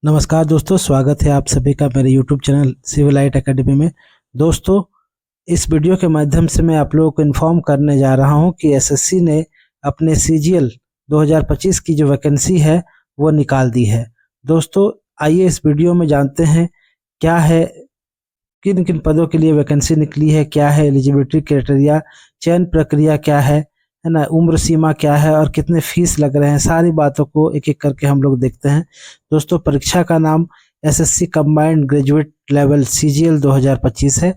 नमस्कार दोस्तों, स्वागत है आप सभी का मेरे YouTube channel civil light academy में। दोस्तों, इस वीडियो के माध्यम से मैं आप लोगों को इन्फॉर्म करने जा रहा हूं कि एसएससी ने अपने सीजीएल 2025 की जो वैकेंसी है वो निकाल दी है। दोस्तों, आइए इस वीडियो में जानते हैं क्या है, किन किन पदों के लिए वैकेंसी निकली है, क्या है एलिजिबिलिटी क्राइटेरिया, चयन प्रक्रिया क्या है ना, उम्र सीमा क्या है और कितने फीस लग रहे हैं। सारी बातों को एक एक करके हम लोग देखते हैं। दोस्तों, परीक्षा का नाम SSC combined graduate level CGL 2025 है।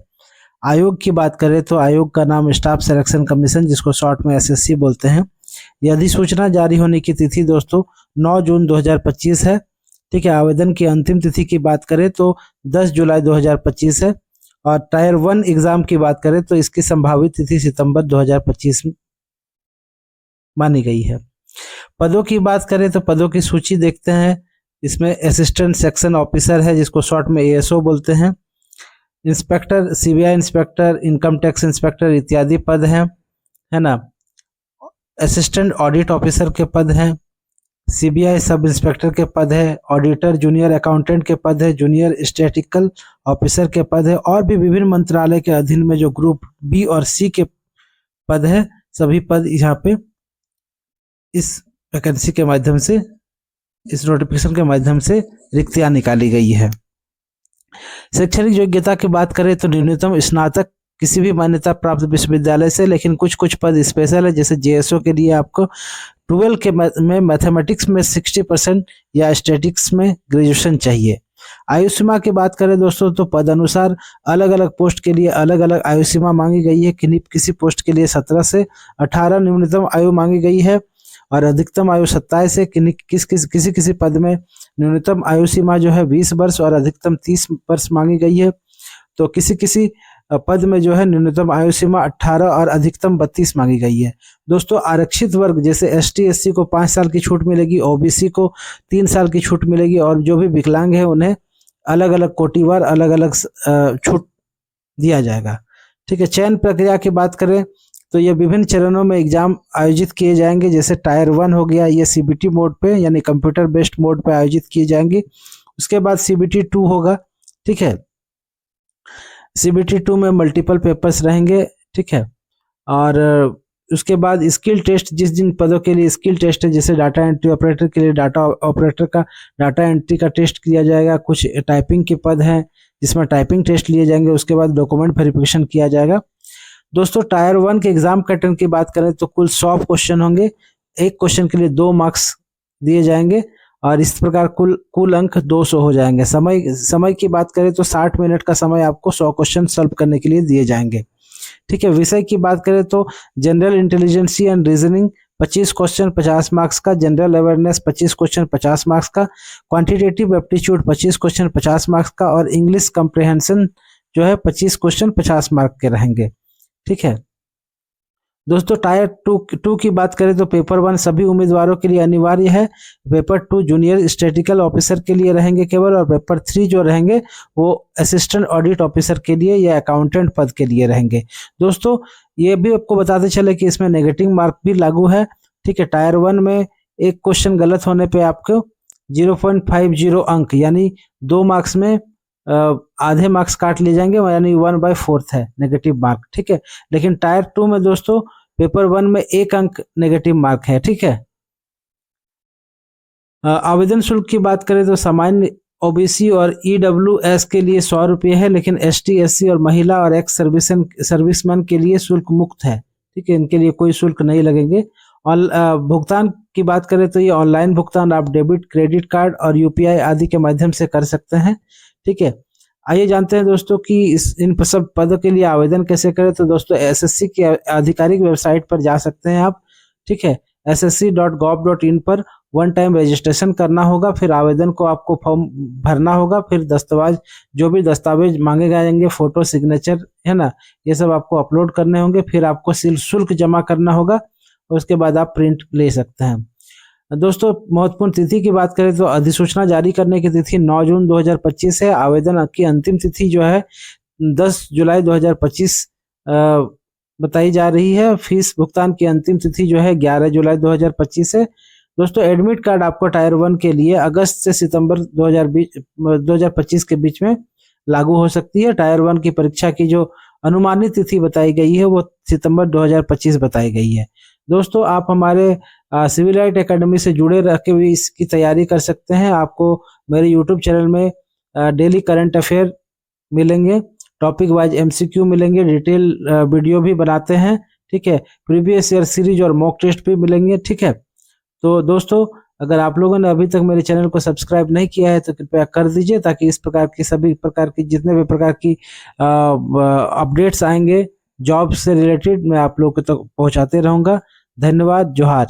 आयोग की बात करें तो आयोग का नाम स्टाफ सिलेक्शन कमीशन, जिसको शॉर्ट में एसएससी बोलते हैं। यह अधिसूचना जारी होने की तिथि दोस्तों 9 जून 2025 है। ठीक है। आवेदन की अंतिम तिथि की बात करें तो 10 जुलाई 2025 है और टायर 1 एग्जाम की बात करें तो इसकी संभावित तिथि सितंबर 2025 मानी गई है। पदों की बात करें तो पदों की सूची देखते हैं। इसमें असिस्टेंट सेक्शन ऑफिसर है, जिसको शॉर्ट में एएसओ बोलते हैं। Inspector, CBI inspector, income tax inspector इत्यादि पद हैं, है ना। असिस्टेंट ऑडिट ऑफिसर के पद हैं, सीबीआई सब इंस्पेक्टर के पद है, ऑडिटर, जूनियर अकाउंटेंट के पद है, जूनियर स्टैटिस्टिकल ऑफिसर के पद है और भी विभिन्न मंत्रालय के अधीन में जो ग्रुप बी और सी के पद है, सभी पद यहाँ पे इस वैकेंसी के माध्यम से, इस नोटिफिकेशन के माध्यम से रिक्तियां निकाली गई है। शैक्षणिक योग्यता की बात करें तो न्यूनतम स्नातक किसी भी मान्यता प्राप्त विश्वविद्यालय से, लेकिन कुछ कुछ पद स्पेशल है। जैसे जेएसओ के लिए आपको 12 के में मैथमेटिक्स में 60% या स्टैटिक्स में ग्रेजुएशन चाहिए। आयु सीमा की बात करें दोस्तों तो पद अनुसार अलग अलग पोस्ट के लिए अलग अलग आयु सीमा मांगी गई है। किसी पोस्ट के लिए 17 से 18 न्यूनतम आयु मांगी गई है और अधिकतम आयु 27 है। किसी पद में न्यूनतम आयु सीमा जो है 20 वर्ष और अधिकतम 30 वर्ष मांगी गई है। तो किसी पद में जो है न्यूनतम आयु सीमा 18 और अधिकतम 32 मांगी गई है। दोस्तों, आरक्षित वर्ग जैसे एसटी एससी को 5 साल की छूट मिलेगी, ओबीसी को 3 साल की छूट मिलेगी और जो भी विकलांग है उन्हें अलग अलग कोटिवार अलग अलग छूट दिया जाएगा। ठीक है। चयन प्रक्रिया की बात करें तो ये विभिन्न चरणों में एग्जाम आयोजित किए जाएंगे। जैसे टायर 1 हो गया, ये सीबीटी मोड पे यानी कंप्यूटर बेस्ड मोड पे आयोजित किए जाएंगे। उसके बाद सीबीटी 2 होगा। ठीक है। सीबीटी 2 में मल्टीपल पेपर्स रहेंगे। ठीक है। और उसके बाद स्किल टेस्ट, जिस जिन पदों के लिए स्किल टेस्ट है, जैसे डाटा एंट्री ऑपरेटर के लिए डाटा ऑपरेटर का डाटा एंट्री का टेस्ट किया जाएगा। कुछ टाइपिंग के पद हैं जिसमें टाइपिंग टेस्ट लिए जाएंगे। उसके बाद डॉक्यूमेंट वेरिफिकेशन किया जाएगा। दोस्तों, टायर 1 के एग्जाम पैटर्न की बात करें तो कुल 100 क्वेश्चन होंगे। एक क्वेश्चन के लिए 2 मार्क्स दिए जाएंगे और इस प्रकार कुल अंक 200 हो जाएंगे। समय की बात करें तो 60 मिनट का समय आपको 100 क्वेश्चन सॉल्व करने के लिए दिए जाएंगे। ठीक है। विषय की बात करें तो general intelligence and reasoning 25 question 50 marks का, जनरल अवेयरनेस 25 क्वेश्चन 50 मार्क्स का, क्वांटिटेटिव एप्टीट्यूड 25 क्वेश्चन 50 मार्क्स का और इंग्लिश कॉम्प्रिहेंशन जो है 25 क्वेश्चन 50 मार्क के रहेंगे। ठीक है। दोस्तों, टायर 2 की बात करें तो पेपर 1 सभी उम्मीदवारों के लिए अनिवार्य है। पेपर 2 जूनियर स्टैटिस्टिकल ऑफिसर के लिए रहेंगे केवल, और पेपर 3 जो रहेंगे वो असिस्टेंट ऑडिट ऑफिसर के लिए या अकाउंटेंट पद के लिए रहेंगे। दोस्तों, ये भी आपको बताते चले कि इसमें नेगेटिव मार्क भी लागू है। ठीक है। टायर 1 में एक क्वेश्चन गलत होने पे आपको 0.50 अंक यानी 2 मार्क्स में आधे मार्क्स काट लिए जाएंगे, यानी 1/4 है नेगेटिव मार्क। ठीक है। लेकिन टायर 2 में दोस्तों पेपर 1 में 1 अंक नेगेटिव मार्क है। ठीक है। आवेदन शुल्क की बात करें तो सामान्य ओबीसी और ईडब्ल्यूएस के लिए 100 रुपये है, लेकिन एसटी एससी और महिला और एक्स सर्विसमैन के लिए शुल्क मुक्त है। ठीक है। इनके लिए कोई शुल्क नहीं लगेंगे। और भुगतान की बात करें तो ये ऑनलाइन भुगतान आप डेबिट, क्रेडिट कार्ड और यूपीआई आदि के माध्यम से कर सकते हैं। ठीक है। आइए जानते हैं दोस्तों कि इन सब पदों के लिए आवेदन कैसे करें। तो दोस्तों, एसएससी की आधिकारिक वेबसाइट पर जा सकते हैं आप। ठीक है। ssc.gov.in पर 1 टाइम रजिस्ट्रेशन करना होगा, फिर आवेदन को आपको फॉर्म भरना होगा, फिर जो भी दस्तावेज मांगे जाएंगे, फोटो, सिग्नेचर, है ना, ये सब आपको अपलोड करने होंगे। फिर आपको शुल्क जमा करना होगा और उसके बाद आप प्रिंट ले सकते हैं। दोस्तों, महत्वपूर्ण तिथि की बात करें तो अधिसूचना जारी करने की तिथि 9 जून 2025 है। आवेदन की अंतिम तिथि जो है 10 जुलाई 2025 बताई जा रही है। फीस भुगतान की अंतिम तिथि जो है 11 जुलाई 2025 है। दोस्तों एडमिट कार्ड आपको टायर 1 के लिए अगस्त से सितंबर 2025 के बीच में लागू हो सकती है। टायर 1 की परीक्षा की जो अनुमानित तिथि बताई गई है वो सितंबर 2025 बताई गई है। दोस्तों आप हमारे सिविल लाइट एकेडमी से जुड़े रह के भी इसकी तैयारी कर सकते हैं। आपको मेरे यूट्यूब चैनल में डेली करंट अफेयर मिलेंगे, टॉपिक वाइज एमसीक्यू मिलेंगे, डिटेल वीडियो भी बनाते हैं, ठीक है। प्रीवियस ईयर सीरीज और मॉक टेस्ट भी मिलेंगे, ठीक है। तो दोस्तों अगर आप लोगों ने अभी तक मेरे चैनल को सब्सक्राइब नहीं किया है तो कृपया कर दीजिए, ताकि इस प्रकार की सभी प्रकार की जितने भी प्रकार की अपडेट्स आएंगे जॉब से रिलेटेड मैं आप लोगों तक पहुंचाते रहूंगा। धन्यवाद, जोहार।